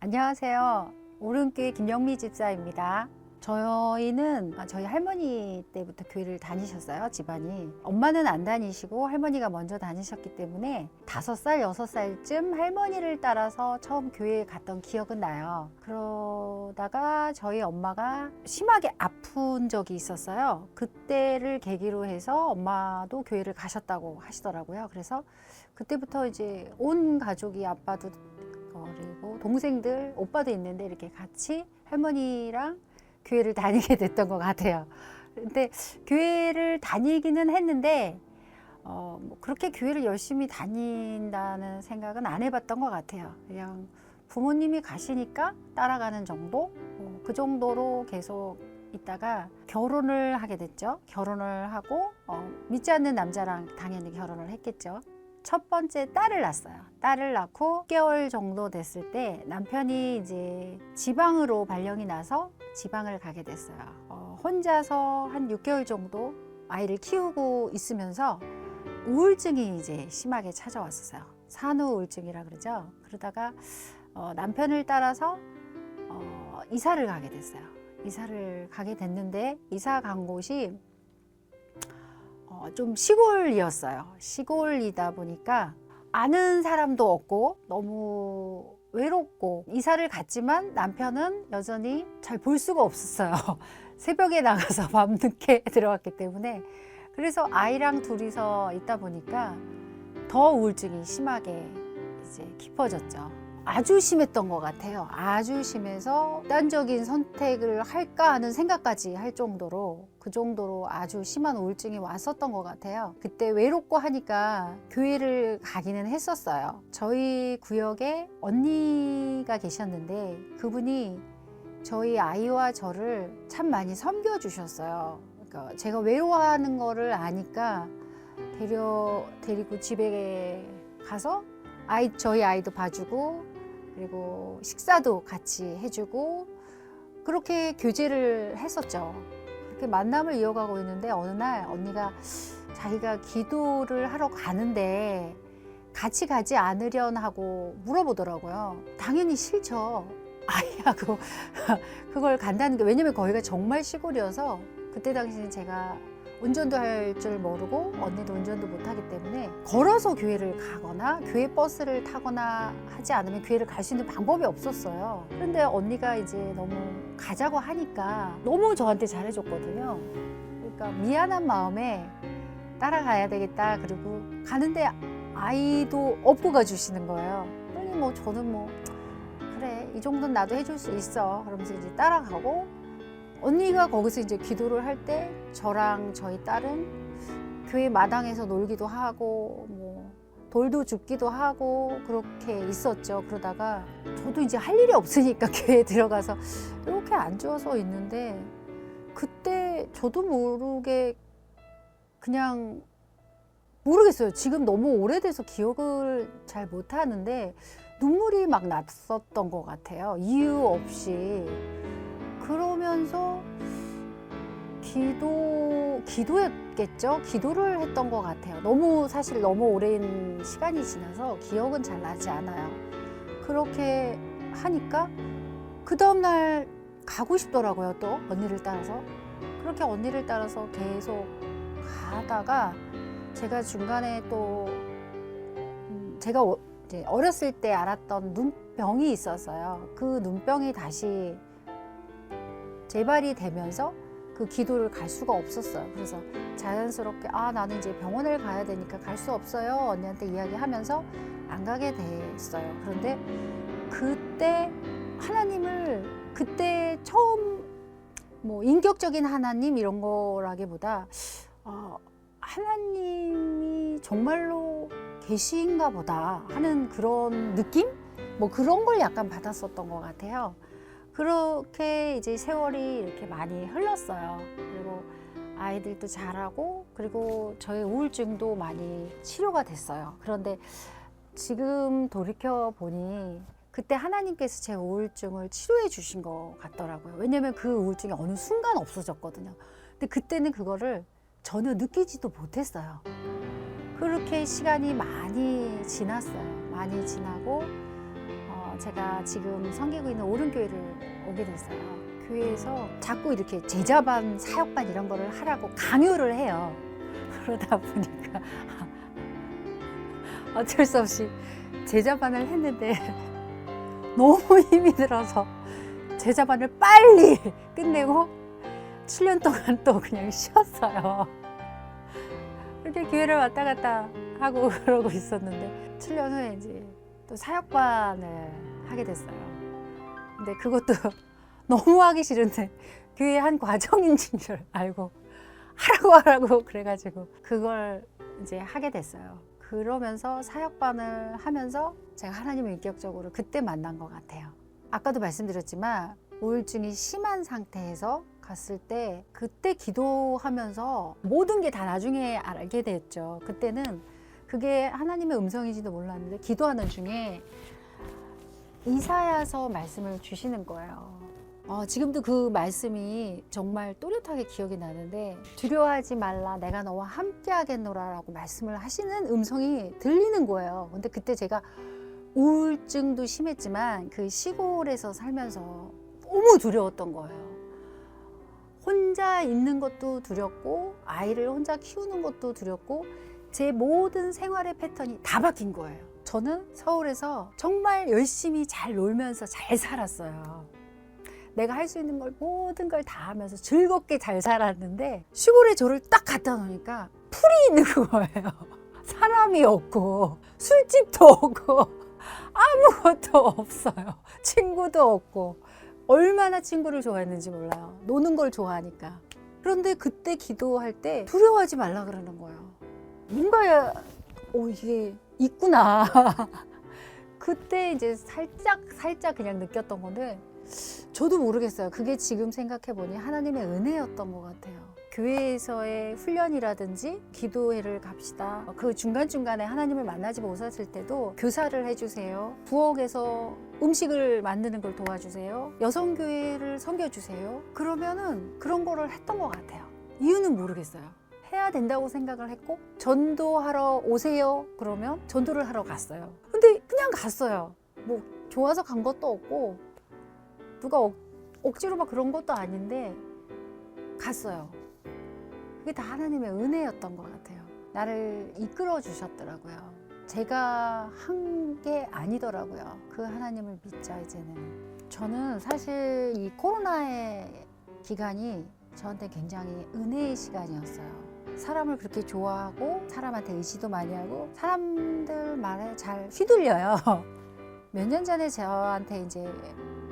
안녕하세요. 오른교회 김영미 집사입니다. 저희는 저희 할머니 때부터 교회를 다니셨어요. 집안이. 엄마는 안 다니시고 할머니가 먼저 다니셨기 때문에 5살, 6살쯤 할머니를 따라서 처음 교회에 갔던 기억은 나요. 그러다가 저희 엄마가 심하게 아픈 적이 있었어요. 그때를 계기로 해서 엄마도 교회를 가셨다고 하시더라고요. 그래서 그때부터 이제 온 가족이, 아빠도 그리고 동생들, 오빠도 있는데 이렇게 같이 할머니랑 교회를 다니게 됐던 것 같아요. 근데 교회를 다니기는 했는데 그렇게 교회를 열심히 다닌다는 생각은 안 해봤던 것 같아요. 그냥 부모님이 가시니까 따라가는 정도? 그 정도로 계속 있다가 결혼을 하게 됐죠. 결혼을 하고 믿지 않는 남자랑 당연히 결혼을 했겠죠. 첫 번째 딸을 낳았어요. 딸을 낳고 6개월 정도 됐을 때 남편이 이제 지방으로 발령이 나서 지방을 가게 됐어요. 혼자서 한 6개월 정도 아이를 키우고 있으면서 우울증이 이제 심하게 찾아왔었어요. 산후 우울증이라 그러죠. 그러다가 남편을 따라서 이사를 가게 됐어요. 이사를 가게 됐는데 이사 간 곳이 좀 시골이었어요. 시골이다 보니까 아는 사람도 없고 너무 외롭고, 이사를 갔지만 남편은 여전히 잘 볼 수가 없었어요. 새벽에 나가서 밤늦게 들어갔기 때문에. 그래서 아이랑 둘이서 있다 보니까 더 우울증이 심하게 이제 깊어졌죠. 아주 심했던 것 같아요. 아주 심해서 극단적인 선택을 할까 하는 생각까지 할 정도로, 그 정도로 아주 심한 우울증이 왔었던 것 같아요. 그때 외롭고 하니까 교회를 가기는 했었어요. 저희 구역에 언니가 계셨는데 그분이 저희 아이와 저를 참 많이 섬겨주셨어요. 그러니까 제가 외로워하는 거를 아니까 데리고 집에 가서 저희 아이도 봐주고, 그리고 식사도 같이 해주고, 그렇게 교제를 했었죠. 그렇게 만남을 이어가고 있는데 어느 날 언니가 자기가 기도를 하러 가는데 같이 가지 않으련 하고 물어보더라고요. 당연히 싫죠. 아이하고 그걸 간다는 게, 왜냐면 거기가 정말 시골이어서 그때 당시는 제가 운전도 할 줄 모르고 언니도 운전도 못하기 때문에 걸어서 교회를 가거나 교회 버스를 타거나 하지 않으면 교회를 갈 수 있는 방법이 없었어요. 그런데 언니가 이제 너무 가자고 하니까 너무 저한테 잘해줬거든요. 그러니까 미안한 마음에 따라가야 되겠다. 그리고 가는데 아이도 업고 가주시는 거예요. 그러니 저는 그래, 이 정도는 나도 해줄 수 있어. 그러면서 이제 따라가고, 언니가 거기서 이제 기도를 할 때 저랑 저희 딸은 교회 마당에서 놀기도 하고 돌도 줍기도 하고 그렇게 있었죠. 그러다가 저도 이제 할 일이 없으니까 교회에 들어가서 이렇게 앉아서 있는데, 그때 저도 모르게 그냥 모르겠어요. 지금 너무 오래돼서 기억을 잘 못하는데 눈물이 막 났었던 것 같아요. 이유 없이. 그러면서 기도했겠죠? 기도를 했던 것 같아요. 사실 너무 오랜 시간이 지나서 기억은 잘 나지 않아요. 그렇게 하니까 그 다음날 가고 싶더라고요. 또 언니를 따라서. 그렇게 언니를 따라서 계속 가다가 제가 중간에 또 제가 이제 어렸을 때 알았던 눈병이 있었어요. 그 눈병이 다시 재발이 되면서 그 기도를 갈 수가 없었어요. 그래서 자연스럽게 나는 이제 병원을 가야 되니까 갈 수 없어요. 언니한테 이야기하면서 안 가게 됐어요. 그런데 그때 하나님을, 그때 처음 인격적인 하나님 이런 거라기보다 하나님이 정말로 계신가 보다 하는 그런 느낌? 그런 걸 약간 받았었던 것 같아요. 그렇게 이제 세월이 이렇게 많이 흘렀어요. 그리고 아이들도 자라고, 그리고 저의 우울증도 많이 치료가 됐어요. 그런데 지금 돌이켜 보니 그때 하나님께서 제 우울증을 치료해 주신 것 같더라고요. 왜냐면 그 우울증이 어느 순간 없어졌거든요. 근데 그때는 그거를 전혀 느끼지도 못했어요. 그렇게 시간이 많이 지났어요. 많이 지나고 제가 지금 섬기고 있는 오른교회를 오게 됐어요. 교회에서 자꾸 이렇게 제자반, 사역반 이런 거를 하라고 강요를 해요. 그러다 보니까 어쩔 수 없이 제자반을 했는데 너무 힘이 들어서 제자반을 빨리 끝내고 7년 동안 또 그냥 쉬었어요. 이렇게 교회를 왔다 갔다 하고 그러고 있었는데 7년 후에 이제 또 사역반을 하게 됐어요. 근데 그것도 너무 하기 싫은데 교회 한 과정인 줄 알고 하라고 그래가지고 그걸 이제 하게 됐어요. 그러면서 사역반을 하면서 제가 하나님을 인격적으로 그때 만난 것 같아요. 아까도 말씀드렸지만 우울증이 심한 상태에서 갔을 때 그때 기도하면서 모든 게 다 나중에 알게 됐죠. 그때는 그게 하나님의 음성인지도 몰랐는데 기도하는 중에 이사야서 말씀을 주시는 거예요. 지금도 그 말씀이 정말 또렷하게 기억이 나는데 두려워하지 말라 내가 너와 함께 하겠노라 라고 말씀을 하시는 음성이 들리는 거예요. 근데 그때 제가 우울증도 심했지만 그 시골에서 살면서 너무 두려웠던 거예요. 혼자 있는 것도 두렵고 아이를 혼자 키우는 것도 두렵고 제 모든 생활의 패턴이 다 바뀐 거예요. 저는 서울에서 정말 열심히 잘 놀면서 잘 살았어요. 내가 할 수 있는 걸 모든 걸 다 하면서 즐겁게 잘 살았는데 시골에 저를 딱 갖다 놓으니까 풀이 있는 거예요. 사람이 없고 술집도 없고 아무것도 없어요. 친구도 없고 얼마나 친구를 좋아했는지 몰라요. 노는 걸 좋아하니까. 그런데 그때 기도할 때 두려워하지 말라 그러는 거예요. 뭔가 이게 있구나. 그때 이제 살짝 그냥 느꼈던 건데 저도 모르겠어요. 그게 지금 생각해보니 하나님의 은혜였던 것 같아요. 교회에서의 훈련이라든지 기도회를 갑시다. 그 중간중간에 하나님을 만나지 못했을 때도 교사를 해주세요. 부엌에서 음식을 만드는 걸 도와주세요. 여성교회를 섬겨주세요. 그러면은 그런 거를 했던 것 같아요. 이유는 모르겠어요. 해야 된다고 생각을 했고 전도하러 오세요. 그러면 전도를 하러 갔어요. 근데 그냥 갔어요. 뭐 좋아서 간 것도 없고 누가 억지로 막 그런 것도 아닌데 갔어요. 그게 다 하나님의 은혜였던 것 같아요. 나를 이끌어 주셨더라고요. 제가 한 게 아니더라고요. 그 하나님을 믿자 이제는. 저는 사실 이 코로나의 기간이 저한테 굉장히 은혜의 시간이었어요. 사람을 그렇게 좋아하고 사람한테 의지도 많이 하고 사람들 말에 잘 휘둘려요. 몇 년 전에 저한테 이제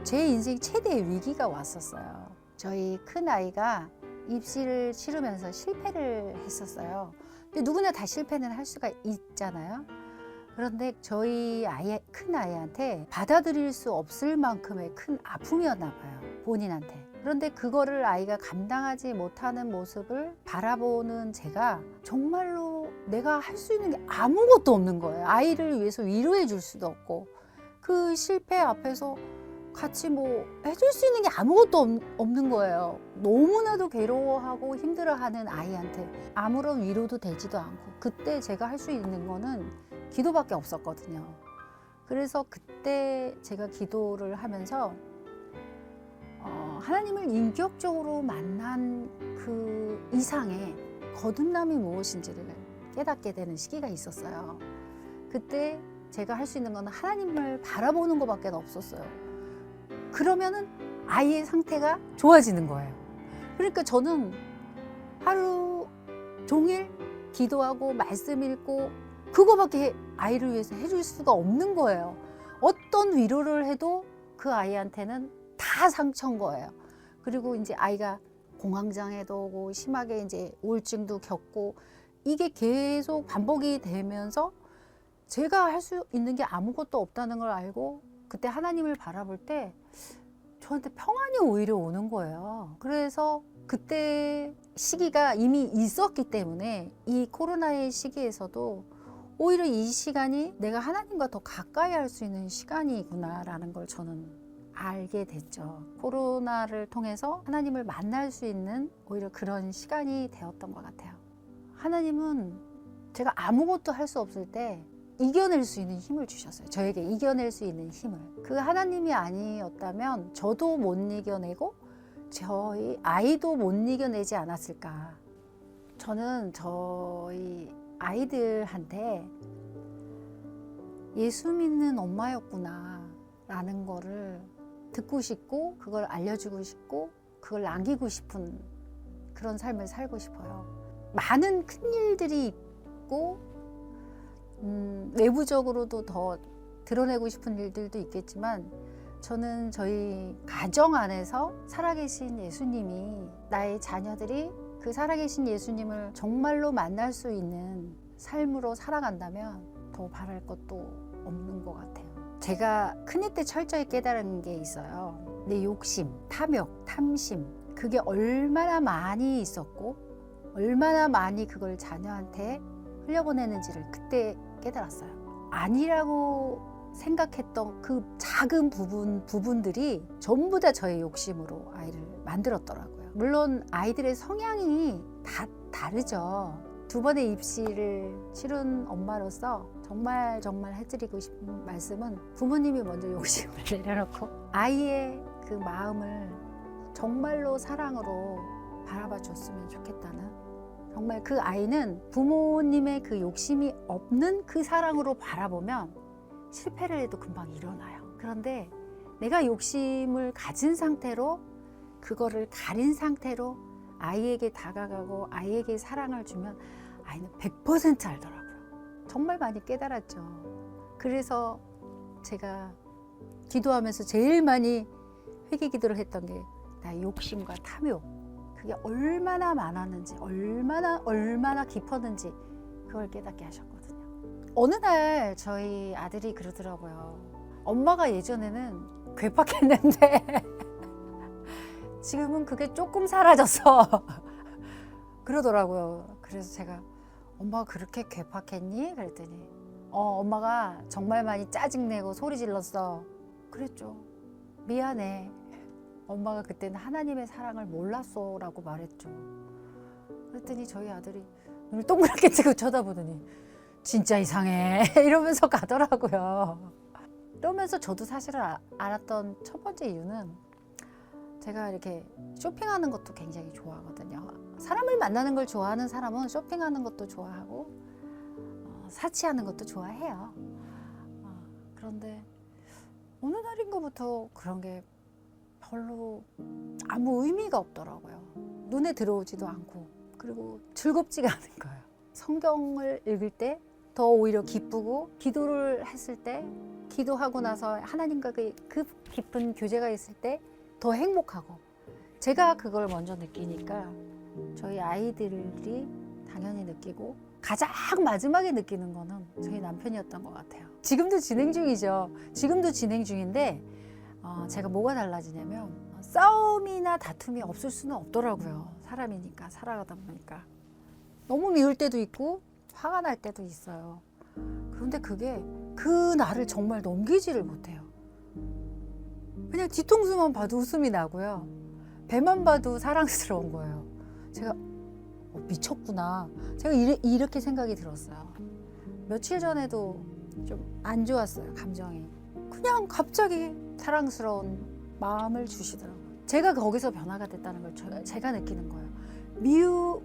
제 인생 최대의 위기가 왔었어요. 저희 큰 아이가 입시를 치르면서 실패를 했었어요. 근데 누구나 다 실패는 할 수가 있잖아요. 그런데 저희 큰 아이한테 받아들일 수 없을 만큼의 큰 아픔이었나 봐요. 본인한테. 그런데 그거를 아이가 감당하지 못하는 모습을 바라보는 제가 정말로 내가 할 수 있는 게 아무것도 없는 거예요. 아이를 위해서 위로해 줄 수도 없고 그 실패 앞에서 같이 뭐 해줄 수 있는 게 아무것도 없는 거예요. 너무나도 괴로워하고 힘들어하는 아이한테 아무런 위로도 되지도 않고 그때 제가 할 수 있는 거는 기도밖에 없었거든요. 그래서 그때 제가 기도를 하면서 하나님을 인격적으로 만난 그 이상의 거듭남이 무엇인지를 깨닫게 되는 시기가 있었어요. 그때 제가 할 수 있는 건 하나님을 바라보는 것밖에 없었어요. 그러면은 아이의 상태가 좋아지는 거예요. 그러니까 저는 하루 종일 기도하고 말씀 읽고 그거밖에 아이를 위해서 해줄 수가 없는 거예요. 어떤 위로를 해도 그 아이한테는 다 상처인 거예요. 그리고 이제 아이가 공황장애도 오고 심하게 이제 우울증도 겪고 이게 계속 반복이 되면서 제가 할 수 있는 게 아무것도 없다는 걸 알고 그때 하나님을 바라볼 때 저한테 평안이 오히려 오는 거예요. 그래서 그때 시기가 이미 있었기 때문에 이 코로나의 시기에서도 오히려 이 시간이 내가 하나님과 더 가까이 할 수 있는 시간이구나라는 걸 저는 알게 됐죠. 코로나를 통해서 하나님을 만날 수 있는 오히려 그런 시간이 되었던 것 같아요. 하나님은 제가 아무것도 할 수 없을 때 이겨낼 수 있는 힘을 주셨어요. 저에게 이겨낼 수 있는 힘을. 그 하나님이 아니었다면 저도 못 이겨내고 저희 아이도 못 이겨내지 않았을까. 저는 저희 아이들한테 예수 믿는 엄마였구나 라는 거를 듣고 싶고 그걸 알려주고 싶고 그걸 남기고 싶은 그런 삶을 살고 싶어요. 많은 큰일들이 있고 외부적으로도 더 드러내고 싶은 일들도 있겠지만 저는 저희 가정 안에서 살아계신 예수님이 나의 자녀들이 그 살아계신 예수님을 정말로 만날 수 있는 삶으로 살아간다면 더 바랄 것도 없는 것 같아요. 제가 큰일 때 철저히 깨달은 게 있어요. 내 욕심, 탐욕, 탐심 그게 얼마나 많이 있었고 얼마나 많이 그걸 자녀한테 흘려보내는지를 그때 깨달았어요. 아니라고 생각했던 그 작은 부분들이 전부 다 저의 욕심으로 아이를 만들었더라고요. 물론 아이들의 성향이 다 다르죠. 2번의 입시를 치른 엄마로서 정말 해드리고 싶은 말씀은 부모님이 먼저 욕심을 내려놓고 아이의 그 마음을 정말로 사랑으로 바라봐 줬으면 좋겠다는, 정말 그 아이는 부모님의 그 욕심이 없는 그 사랑으로 바라보면 실패를 해도 금방 일어나요. 그런데 내가 욕심을 가진 상태로 그거를 가린 상태로 아이에게 다가가고 아이에게 사랑을 주면 아이는 100% 알더라고요. 정말 많이 깨달았죠. 그래서 제가 기도하면서 제일 많이 회개 기도를 했던 게 나의 욕심과 탐욕, 그게 얼마나 많았는지 얼마나 깊었는지 그걸 깨닫게 하셨거든요. 어느 날 저희 아들이 그러더라고요. 엄마가 예전에는 괴팍했는데 지금은 그게 조금 사라졌어 그러더라고요. 그래서 제가 엄마가 그렇게 괴팍했니? 그랬더니 엄마가 정말 많이 짜증내고 소리 질렀어. 그랬죠. 미안해. 엄마가 그때는 하나님의 사랑을 몰랐어 라고 말했죠. 그랬더니 저희 아들이 눈을 동그랗게 뜨고 쳐다보더니 진짜 이상해 이러면서 가더라고요. 그러면서 저도 사실은 알았던 첫 번째 이유는 제가 이렇게 쇼핑하는 것도 굉장히 좋아하거든요. 사람을 만나는 걸 좋아하는 사람은 쇼핑하는 것도 좋아하고 사치하는 것도 좋아해요. 그런데 어느 날인가부터 그런 게 별로 아무 의미가 없더라고요. 눈에 들어오지도 않고 그리고 즐겁지가 않은 거예요. 성경을 읽을 때 더 오히려 기쁘고 기도를 했을 때 기도하고 나서 하나님과 그 깊은 교제가 있을 때 더 행복하고, 제가 그걸 먼저 느끼니까 저희 아이들이 당연히 느끼고 가장 마지막에 느끼는 거는 저희 남편이었던 것 같아요. 지금도 진행 중이죠. 지금도 진행 중인데 제가 뭐가 달라지냐면 싸움이나 다툼이 없을 수는 없더라고요. 사람이니까, 살아가다 보니까. 너무 미울 때도 있고 화가 날 때도 있어요. 그런데 그게 그 날을 정말 넘기지를 못해요. 그냥 뒤통수만 봐도 웃음이 나고요. 배만 봐도 사랑스러운 거예요. 제가 미쳤구나. 제가 이렇게 생각이 들었어요. 며칠 전에도 좀 안 좋았어요. 감정이. 그냥 갑자기 사랑스러운 마음을 주시더라고요. 제가 거기서 변화가 됐다는 걸 제가 느끼는 거예요.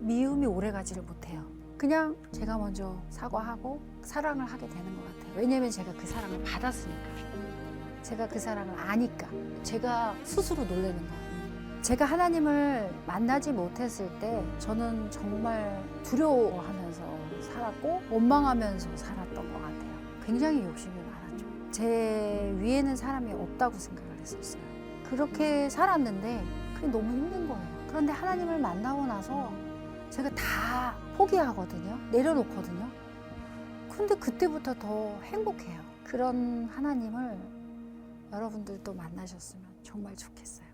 미움이 오래가지를 못해요. 그냥 제가 먼저 사과하고 사랑을 하게 되는 것 같아요. 왜냐면 제가 그 사랑을 받았으니까. 제가 그 사랑을 아니까. 제가 스스로 놀라는 거예요. 제가 하나님을 만나지 못했을 때 저는 정말 두려워하면서 살았고 원망하면서 살았던 것 같아요. 굉장히 욕심이 많았죠. 제 위에는 사람이 없다고 생각을 했었어요. 그렇게 살았는데 그게 너무 힘든 거예요. 그런데 하나님을 만나고 나서 제가 다 포기하거든요. 내려놓거든요. 근데 그때부터 더 행복해요. 그런 하나님을 여러분들도 만나셨으면 정말 좋겠어요.